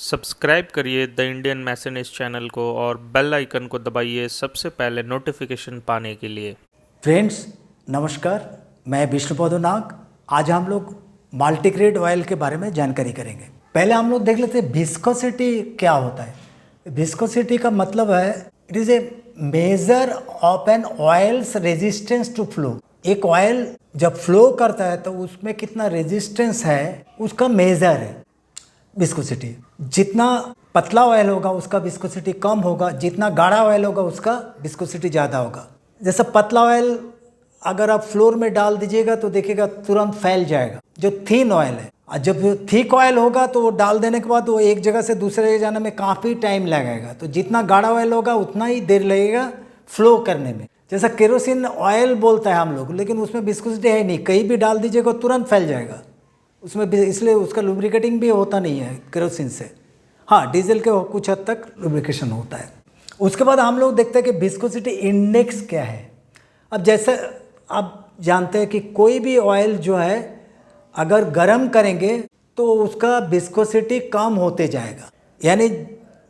Subscribe करिए the Indian message channel को और बेल आइकन को दबाइए सबसे पहले नोटिफिकेशन पाने के लिए। फ्रेंड्स नमस्कार, मैं विष्णुपद नाग। आज हम लोग मल्टीग्रेड ऑयल के बारे में जानकारी करेंगे। पहले हम लोग देख लेते हैं विस्कोसिटी क्या होता है। विस्कोसिटी का मतलब है it is a major of an oil's resistance to flow. एक ऑयल जब फ्लो करता है तो उसमें कितना रेजिस्टेंस है उसका मेजर है विस्कोसिटी। जितना पतला ऑयल होगा उसका विस्कोसिटी कम होगा, जितना गाढ़ा ऑयल होगा उसका विस्कोसिटी ज़्यादा होगा। जैसे पतला ऑयल अगर आप फ्लोर में डाल दीजिएगा तो देखिएगा तुरंत फैल जाएगा, जो थिन ऑयल है। और जब थिक ऑयल होगा तो वो डाल देने के बाद वो एक जगह से दूसरे जगह जाने में काफ़ी टाइम लगेगा। तो जितना गाढ़ा ऑयल होगा उतना ही देर लगेगा फ्लो करने में। जैसा केरोसिन ऑयल बोलता है हम लोग, लेकिन उसमें विस्कोसिटी है नहीं, कहीं भी डाल दीजिएगा तुरंत फैल जाएगा उसमें, इसलिए उसका लुब्रिकेटिंग भी होता नहीं है केरोसिन से। हाँ, डीजल के कुछ हद तक लुब्रिकेशन होता है। उसके बाद हम लोग देखते हैं कि विस्कोसिटी इंडेक्स क्या है। अब जैसे आप जानते हैं कि कोई भी ऑयल जो है अगर गर्म करेंगे तो उसका विस्कोसिटी कम होते जाएगा। यानी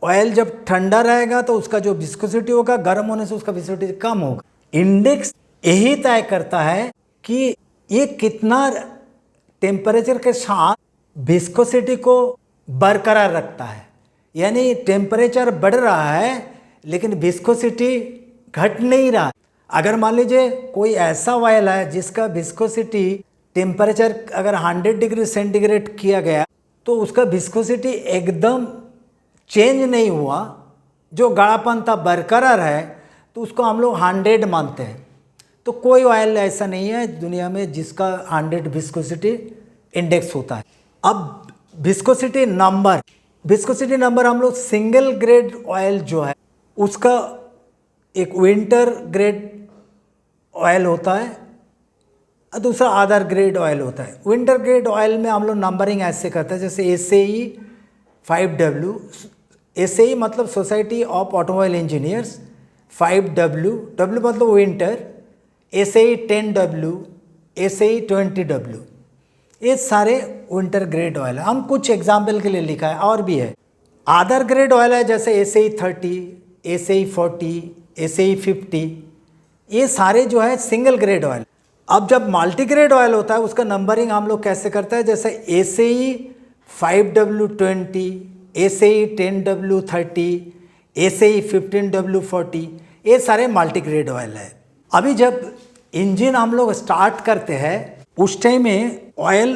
ऑयल जब ठंडा रहेगा तो उसका जो विस्कोसिटी होगा गर्म होने से उसका विस्कोसिटी कम होगा। इंडेक्स यही तय करता है कि ये कितना टेम्परेचर के साथ विस्कोसिटी को बरकरार रखता है। यानी टेम्परेचर बढ़ रहा है लेकिन विस्कोसिटी घट नहीं रहा। अगर मान लीजिए कोई ऐसा ऑयल है जिसका विस्कोसिटी टेम्परेचर अगर 100 डिग्री सेंटीग्रेड किया गया तो उसका विस्कोसिटी एकदम चेंज नहीं हुआ, जो गाढ़ापन था बरकरार है, तो उसको हम लोग 100 मानते हैं। तो कोई ऑयल ऐसा नहीं है दुनिया में जिसका 100 विस्कोसिटी इंडेक्स होता है। अब विस्कोसिटी नंबर हम लोग सिंगल ग्रेड ऑयल जो है उसका एक विंटर ग्रेड ऑयल होता है और दूसरा अदर ग्रेड ऑयल होता है। विंटर ग्रेड ऑयल में हम लोग नंबरिंग ऐसे करते हैं, जैसे SAE 5W, SAE मतलब society of automobile engineers, 5W, W मतलब winter, SAE 10W, SAE 20W, ये सारे विंटर ग्रेड ऑयल है। हम कुछ एग्जाम्पल के लिए लिखा है, और भी है। अदर ग्रेड ऑयल है जैसे SAE 30, SAE 40, SAE 50, ये सारे जो है सिंगल ग्रेड ऑयल। अब जब मल्टी ग्रेड ऑयल होता है उसका नंबरिंग हम लोग कैसे करते हैं, जैसे SAE 5W 20, SAE 10W 30, SAE 15W 40, ये सारे मल्टी ग्रेड ऑयल है। अभी जब इंजन हम लोग स्टार्ट करते हैं उस टाइम में oil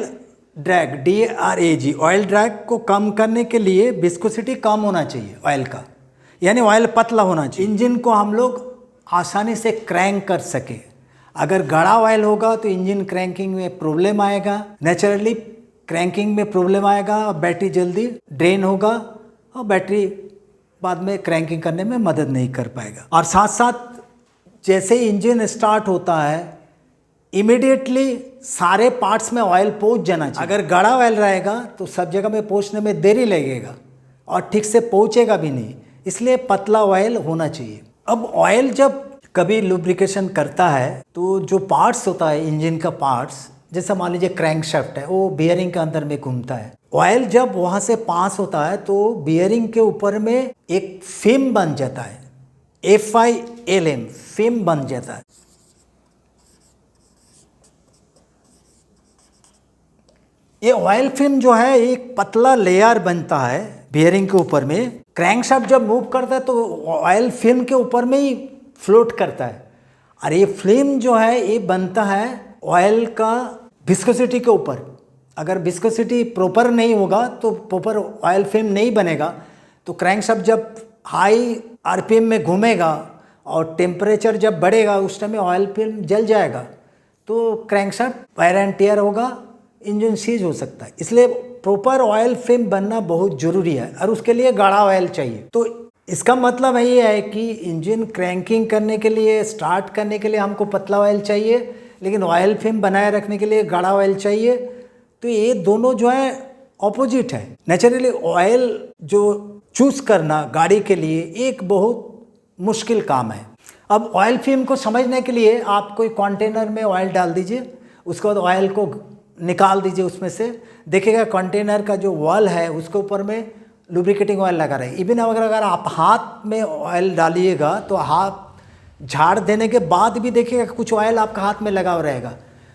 drag DRAG, oil drag को कम करने के लिए विस्कोसिटी कम होना चाहिए ऑयल का, यानी ऑयल पतला होना चाहिए। इंजन को हम लोग आसानी से क्रैंक कर सके। अगर गाढ़ा ऑयल होगा तो इंजन क्रैंकिंग में प्रॉब्लम आएगा, नेचुरली क्रैंकिंग में प्रॉब्लम आएगा और बैटरी जल्दी ड्रेन होगा और बैटरी बाद में क्रैंकिंग करने में मदद नहीं कर पाएगा। और साथ साथ जैसे ही इंजन स्टार्ट होता है इमीडिएटली सारे पार्ट्स में ऑयल पहुंच जाना चाहिए। अगर गाढ़ा ऑयल रहेगा तो सब जगह में पहुंचने में देरी लगेगा और ठीक से पहुंचेगा भी नहीं, इसलिए पतला ऑयल होना चाहिए। अब ऑयल जब कभी लुब्रिकेशन करता है तो जो पार्ट्स होता है इंजन का पार्ट्स, जैसे मान लीजिए क्रैंकशाफ्ट है, वो बियरिंग के अंदर में घूमता है। ऑयल जब वहाँ से पास होता है तो बियरिंग के ऊपर में एक फिल्म बन जाता है, FILM फिल्म बन जाता है। ये ऑयल फिल्म जो है एक पतला लेयर बनता है बियरिंग के ऊपर में। क्रैंकशाफ्ट जब मूव करता है तो ऑयल फिल्म के ऊपर में ही फ्लोट करता है। और ये फिल्म जो है ये बनता है ऑयल का विस्कोसिटी के ऊपर। अगर विस्कोसिटी प्रॉपर नहीं होगा तो प्रॉपर ऑयल फिल्म नहीं बनेगा। तो क्रैंकशाफ्ट जब हाई RPM में घूमेगा और टेम्परेचर जब बढ़ेगा उस टाइम में ऑयल फिल्म जल जाएगा, तो क्रैंकशाफ्ट वायर एंड टियर होगा, इंजन सीज हो सकता है। इसलिए प्रॉपर ऑयल फिल्म बनना बहुत ज़रूरी है और उसके लिए गाढ़ा ऑयल चाहिए। तो इसका मतलब ये है कि इंजन क्रैंकिंग करने के लिए, स्टार्ट करने के लिए हमको पतला ऑयल चाहिए, लेकिन ऑयल फिल्म बनाए रखने के लिए गाढ़ा ऑयल चाहिए। तो ये दोनों जो है ऑपोजिट है। नेचुरली ऑयल जो चूज़ करना गाड़ी के लिए एक बहुत मुश्किल काम है। अब ऑयल फिल्म को समझने के लिए आप कोई कंटेनर में ऑयल डाल दीजिए, उसके बाद ऑयल को निकाल दीजिए उसमें से, देखिएगा कंटेनर का जो वॉल है उसके ऊपर में लुब्रिकेटिंग ऑयल लगा रहे हैं। इवन अगर आप हाथ में ऑयल डालिएगा तो हाथ झाड़ देने के बाद भी देखिएगा कुछ ऑयल आपका हाथ में लगा हुआ रहेगा,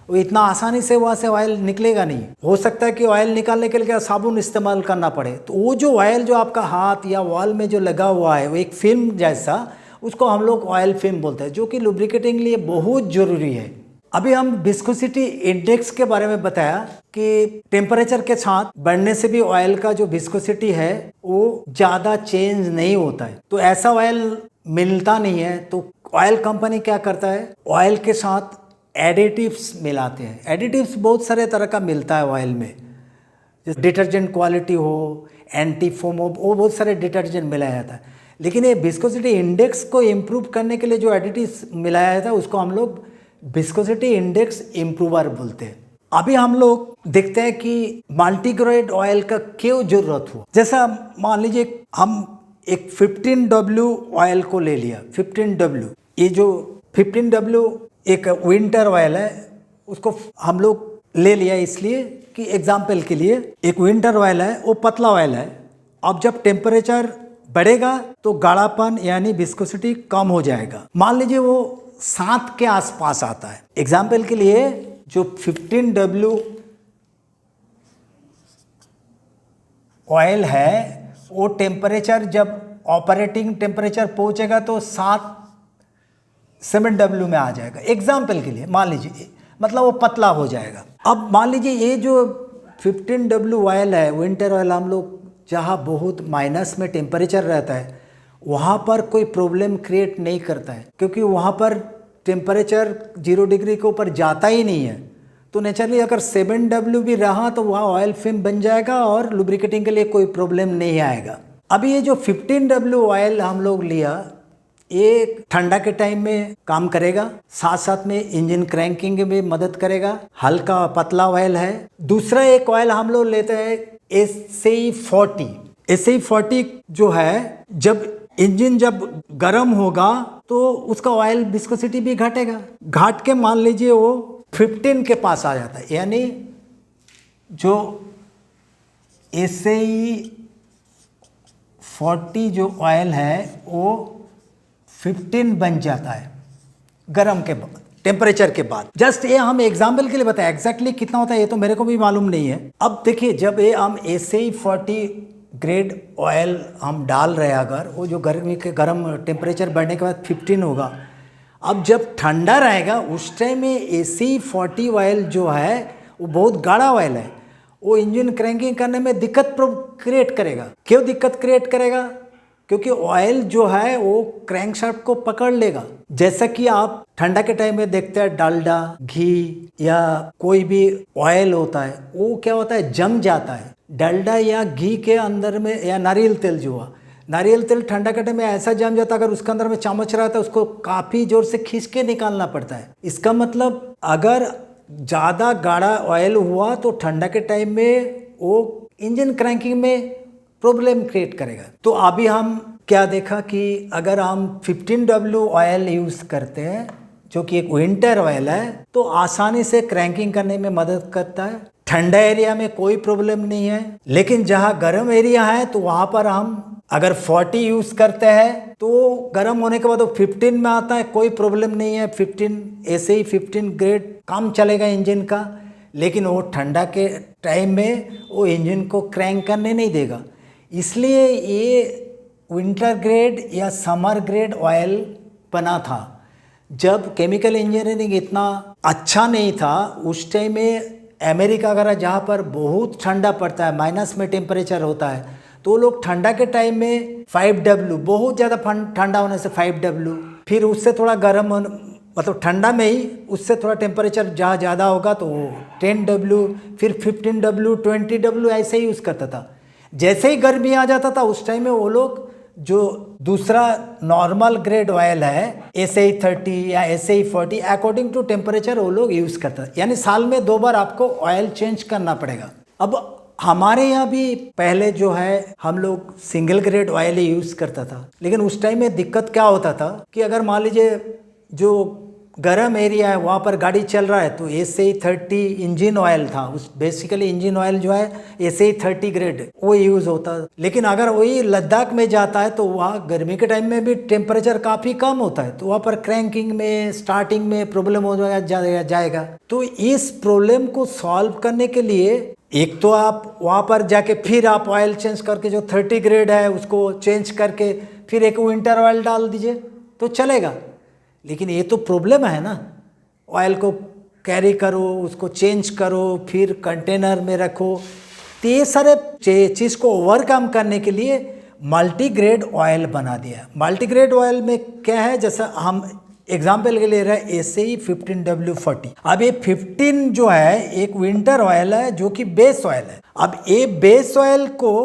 वो इतना आसानी से वहाँ से ऑयल निकलेगा नहीं। हो सकता है कि ऑयल निकालने के लिए साबुन इस्तेमाल करना पड़े। तो वो जो ऑयल जो आपका हाथ या वॉल में जो लगा हुआ है वो एक फिल्म जैसा, उसको हम लोग ऑयल फिल्म बोलते हैं, जो कि लुब्रिकेटिंग के लिए बहुत ज़रूरी है। अभी हम विस्कोसिटी इंडेक्स के बारे में बताया कि टेम्परेचर के साथ बढ़ने से भी ऑयल का जो विस्कोसिटी है वो ज़्यादा चेंज नहीं होता है। तो ऐसा ऑयल मिलता नहीं है, तो ऑयल कंपनी क्या करता है, ऑयल के साथ एडिटिव्स मिलाते हैं। एडिटिव्स बहुत सारे तरह का मिलता है ऑयल में, जैसे डिटर्जेंट क्वालिटी हो, एंटी फोम हो, वो बहुत सारे डिटर्जेंट मिलाया जाता है। लेकिन ये विस्कोसिटी इंडेक्स को इम्प्रूव करने के लिए जो एडिटिव्स मिलाया जाता है उसको हम लोग विस्कोसिटी इंडेक्स इम्प्रूवर बोलते हैं। अभी हम लोग देखते हैं कि मल्टीग्रेड ऑयल का क्यों जरूरत हो। जैसा मान लीजिए हम एक 15W ऑयल को ले लिया, 15W, ये जो 15W एक विंटर ऑयल है, उसको हम लोग ले लिया इसलिए कि एग्जाम्पल के लिए एक विंटर ऑयल है, वो पतला ऑयल है। अब जब टेम्परेचर बढ़ेगा तो गाढ़ापन यानी विस्कोसिटी कम हो जाएगा। मान लीजिए वो 7 के आसपास आता है। एग्जाम्पल के लिए जो 15W ऑयल है वो टेम्परेचर जब ऑपरेटिंग टेम्परेचर पहुंचेगा तो 7W में आ जाएगा। एग्जाम्पल के लिए मान लीजिए, मतलब वो पतला हो जाएगा। अब मान लीजिए ये जो 15W ऑयल है, विंटर ऑयल, हम लोग जहाँ बहुत माइनस में टेम्परेचर रहता है वहाँ पर कोई प्रॉब्लम क्रिएट नहीं करता है, क्योंकि वहाँ पर टेम्परेचर 0 डिग्री के ऊपर जाता ही नहीं है। तो नेचुरली अगर 7W भी रहा तो वहाँ ऑयल फिल्म बन जाएगा और लुब्रिकेटिंग के लिए कोई प्रॉब्लम नहीं आएगा। अभी ये जो 15W ऑयल हम लोग लिया, ये ठंडा के टाइम में काम करेगा, साथ साथ में इंजन क्रैंकिंग में मदद करेगा, हल्का पतला ऑयल है। दूसरा एक ऑयल हम लोग लेते हैं SAE40। SAE40 जो है, जब इंजन जब गर्म होगा तो उसका ऑयल विस्कोसिटी भी घटेगा। घट के मान लीजिए वो 15 के पास आ जाता है, यानी जो SAE40 जो ऑयल है वो 15 बन जाता है गर्म के बाद, टेम्परेचर के बाद। जस्ट ये हम एग्जाम्पल के लिए बताया, एग्जैक्टली कितना होता है ये तो मेरे को भी मालूम नहीं है। अब देखिए, जब ये हम SAE40 ग्रेड ऑयल हम डाल रहे हैं, अगर वो जो गर्मी के गर्म टेम्परेचर बढ़ने के बाद 15 होगा, अब जब ठंडा रहेगा उस टाइम में SAE40 ऑयल जो है वो बहुत गाढ़ा ऑयल है, वो इंजन क्रैंकिंग करने में दिक्कत क्रिएट करेगा। क्यों दिक्कत क्रिएट करेगा? क्योंकि ऑयल जो है वो क्रैंकशाफ्ट को पकड़ लेगा। जैसा कि आप ठंडा के टाइम में देखते हैं, डालडा, घी या कोई भी ऑयल होता है वो क्या होता है, जम जाता है। डालडा या घी के अंदर में, या नारियल तेल जो है, नारियल तेल ठंडा के टाइम में ऐसा जम जाता है, अगर उसके अंदर में चम्मच रहता है उसको काफ़ी जोर से खींच के निकालना पड़ता है। इसका मतलब अगर ज़्यादा गाढ़ा ऑयल हुआ तो ठंडा के टाइम में वो इंजन क्रैंकिंग में प्रॉब्लम क्रिएट करेगा। तो अभी हम क्या देखा कि अगर हम 15W ऑयल यूज़ करते हैं जो कि एक विंटर ऑयल है, तो आसानी से क्रैंकिंग करने में मदद करता है। ठंडा एरिया में कोई प्रॉब्लम नहीं है, लेकिन जहाँ गर्म एरिया है तो वहाँ पर हम अगर 40 यूज़ करते हैं तो गर्म होने के बाद वो 15 में आता है, कोई प्रॉब्लम नहीं है। 15 ऐसे ही 15 ग्रेड काम चलेगा इंजन का, लेकिन वो ठंडा के टाइम में वो इंजन को क्रैंक करने नहीं देगा। इसलिए ये विंटर ग्रेड या समर ग्रेड ऑयल बना था। जब केमिकल इंजीनियरिंग इतना अच्छा नहीं था उस टाइम में, अमेरिका वगैरह जहाँ पर बहुत ठंडा पड़ता है, माइनस में टेम्परेचर होता है, तो लोग ठंडा के टाइम में 5W, बहुत ज़्यादा ठंडा होने से 5W, फिर उससे थोड़ा गर्म मतलब ठंडा में ही उससे थोड़ा टेम्परेचर जहाँ ज़्यादा होगा तो 10W, फिर 15W, 20W ऐसे ही यूज़ करता था। जैसे ही गर्मी आ जाता था उस टाइम में वो लोग जो दूसरा नॉर्मल ग्रेड ऑयल है SAE30 या SAE40 अकॉर्डिंग टू टेम्परेचर वो लोग यूज़ करता है। यानी साल में 2 बार आपको ऑयल चेंज करना पड़ेगा। अब हमारे यहाँ भी पहले जो है हम लोग सिंगल ग्रेड ऑयल ही यूज़ करता था, लेकिन उस टाइम में दिक्कत क्या होता था कि अगर मान लीजिए जो गर्म एरिया है वहाँ पर गाड़ी चल रहा है तो SAE30 इंजन ऑयल था, उस बेसिकली इंजन ऑयल जो है SAE30 ग्रेड वो यूज़ होता है। लेकिन अगर वही लद्दाख में जाता है तो वहाँ गर्मी के टाइम में भी टेम्परेचर काफ़ी कम होता है, तो वहाँ पर क्रैंकिंग में स्टार्टिंग में प्रॉब्लम हो जाएगा। तो इस प्रॉब्लम को सॉल्व करने के लिए एक तो आप वहाँ पर जाके फिर आप ऑयल चेंज करके जो 30 ग्रेड है उसको चेंज करके फिर एक विंटर ऑयल डाल दीजिए तो चलेगा। लेकिन ये तो प्रॉब्लम है ना, ऑयल को कैरी करो, उसको चेंज करो, फिर कंटेनर में रखो। तो ये सारे चीज़ को ओवरकम करने के लिए मल्टीग्रेड ऑयल बना दिया। मल्टीग्रेड ऑयल में क्या है, जैसा हम एग्जाम्पल के लिए रहे SAE15W40। अब ये 15 जो है एक विंटर ऑयल है जो कि बेस ऑयल है। अब ये बेस ऑयल को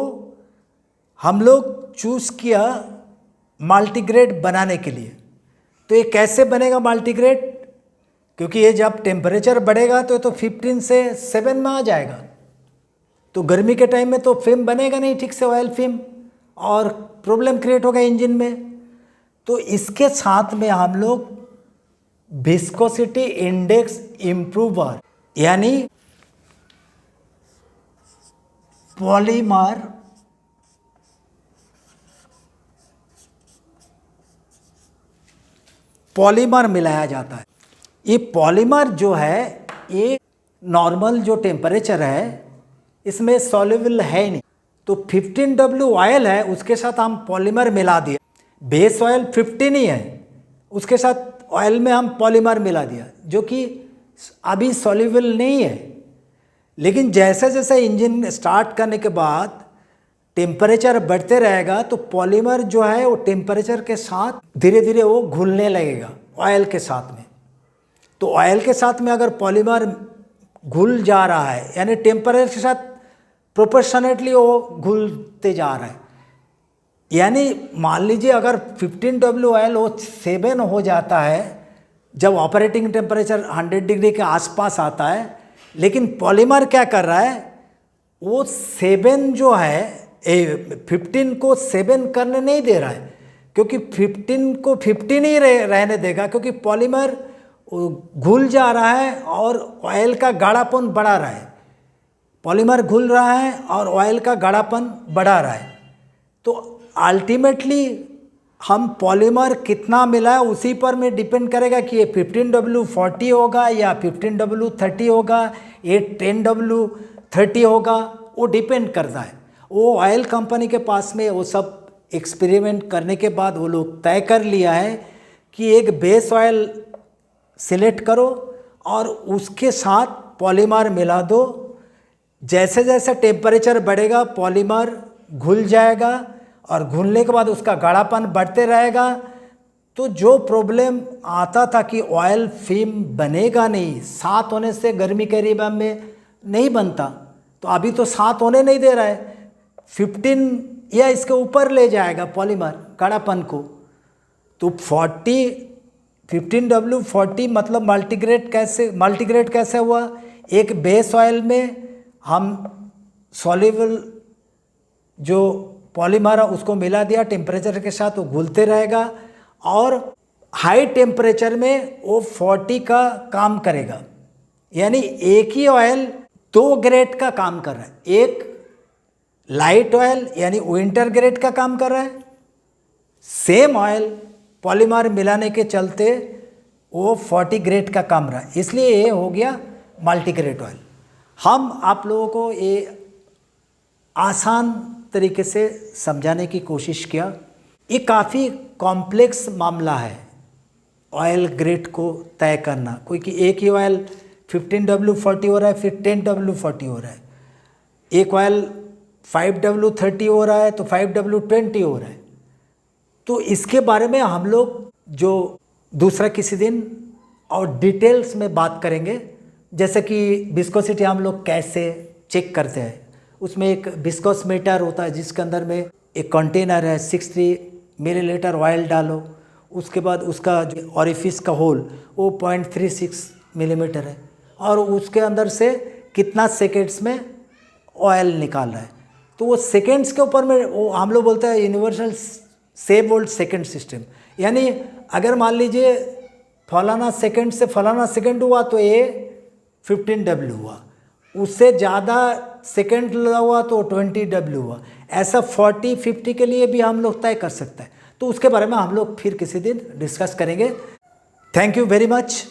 हम लोग चूज़ किया मल्टीग्रेड बनाने के लिए। तो ये कैसे बनेगा मल्टीग्रेड, क्योंकि ये जब टेम्परेचर बढ़ेगा तो 15 से 7 में आ जाएगा, तो गर्मी के टाइम में तो फिल्म बनेगा नहीं ठीक से, ऑयल फिल्म, और प्रॉब्लम क्रिएट होगा इंजन में। तो इसके साथ में हम लोग विस्कोसिटी इंडेक्स इम्प्रूवर यानी पॉलीमर मिलाया जाता है। ये पॉलीमर जो है ये नॉर्मल जो टेम्परेचर है इसमें सॉल्युबल है ही नहीं, तो 15W ऑयल है उसके साथ हम पॉलीमर मिला दिया। बेस ऑयल 15 ही है, उसके साथ ऑयल में हम पॉलीमर मिला दिया जो कि अभी सॉल्युबल नहीं है। लेकिन जैसे जैसे इंजन स्टार्ट करने के बाद टेम्परेचर बढ़ते रहेगा तो पॉलीमर जो है वो टेम्परेचर के साथ धीरे धीरे वो घुलने लगेगा ऑयल के साथ में। तो ऑयल के साथ में अगर पॉलीमर घुल जा रहा है यानी टेम्परेचर के साथ प्रोपोर्शनेटली वो घुलते जा रहा है, यानी मान लीजिए अगर 15W ऑयल वो 7 हो जाता है जब ऑपरेटिंग टेम्परेचर 100 डिग्री के आसपास आता है, लेकिन पॉलीमर क्या कर रहा है वो 7 जो है 15 को 7 करने नहीं दे रहा है, क्योंकि 15 को 15 ही रहने देगा, क्योंकि पॉलीमर घुल जा रहा है और ऑयल का गाढ़ापन बढ़ा रहा है। पॉलीमर घुल रहा है और ऑयल का गाढ़ापन बढ़ा रहा है। तो अल्टीमेटली हम पॉलीमर कितना मिला है उसी पर में डिपेंड करेगा कि ये 15W40 होगा या 15W30 होगा, ये 10W30 होगा, वो डिपेंड करता है। वो ऑयल कंपनी के पास में वो सब एक्सपेरिमेंट करने के बाद वो लोग तय कर लिया है कि एक बेस ऑयल सिलेक्ट करो और उसके साथ पॉलीमर मिला दो। जैसे जैसे टेम्परेचर बढ़ेगा पॉलीमर घुल जाएगा और घुलने के बाद उसका गाढ़ापन बढ़ते रहेगा। तो जो प्रॉब्लम आता था कि ऑयल फिल्म बनेगा नहीं, 7 होने से गर्मी के एरिया में नहीं बनता, तो अभी तो 7 होने नहीं दे रहा है, 15 या इसके ऊपर ले जाएगा पॉलीमर गाढ़ापन को। तो 15W40 मतलब मल्टीग्रेड कैसे हुआ, एक बेस ऑयल में हम सॉल्युबल जो पॉलीमर है उसको मिला दिया, टेम्परेचर के साथ वो घुलते रहेगा और हाई टेम्परेचर में वो 40 का काम करेगा। यानी एक ही ऑयल 2 ग्रेड का काम कर रहा है, एक लाइट ऑयल यानी विंटर ग्रेड का काम कर रहा है, सेम ऑयल पॉलीमर मिलाने के चलते वो 40 ग्रेड का काम रहा है, इसलिए ये हो गया मल्टीग्रेड ऑयल। हम आप लोगों को ये आसान तरीके से समझाने की कोशिश किया। ये काफ़ी कॉम्प्लेक्स मामला है ऑयल ग्रेड को तय करना, क्योंकि एक ही ऑयल 15W40 हो रहा है, फिर 10W40 हो रहा है, एक ऑयल 5W30 हो रहा है तो 5W20 हो रहा है। तो इसके बारे में हम लोग जो दूसरा किसी दिन और डिटेल्स में बात करेंगे, जैसे कि विस्कोसिटी हम लोग कैसे चेक करते हैं। उसमें एक विस्कोसमीटर होता है जिसके अंदर में एक कंटेनर है, 60 मिलीलीटर ऑयल डालो, उसके बाद उसका जो ऑरिफिस का होल वो 0.36 मिलीमीटर है और उसके अंदर से कितना सेकेंड्स में ऑयल निकाल रहा है। तो वो सेकेंड्स के ऊपर में वो हम लोग बोलते हैं universal save volt second system. यानी अगर मान लीजिए फलाना सेकंड से फलाना सेकंड हुआ तो ये 15W हुआ, उससे ज़्यादा सेकंड हुआ तो 20W हुआ। ऐसा 40, 50 के लिए भी हम लोग तय कर सकते हैं। तो उसके बारे में हम लोग फिर किसी दिन डिस्कस करेंगे। Thank you very much.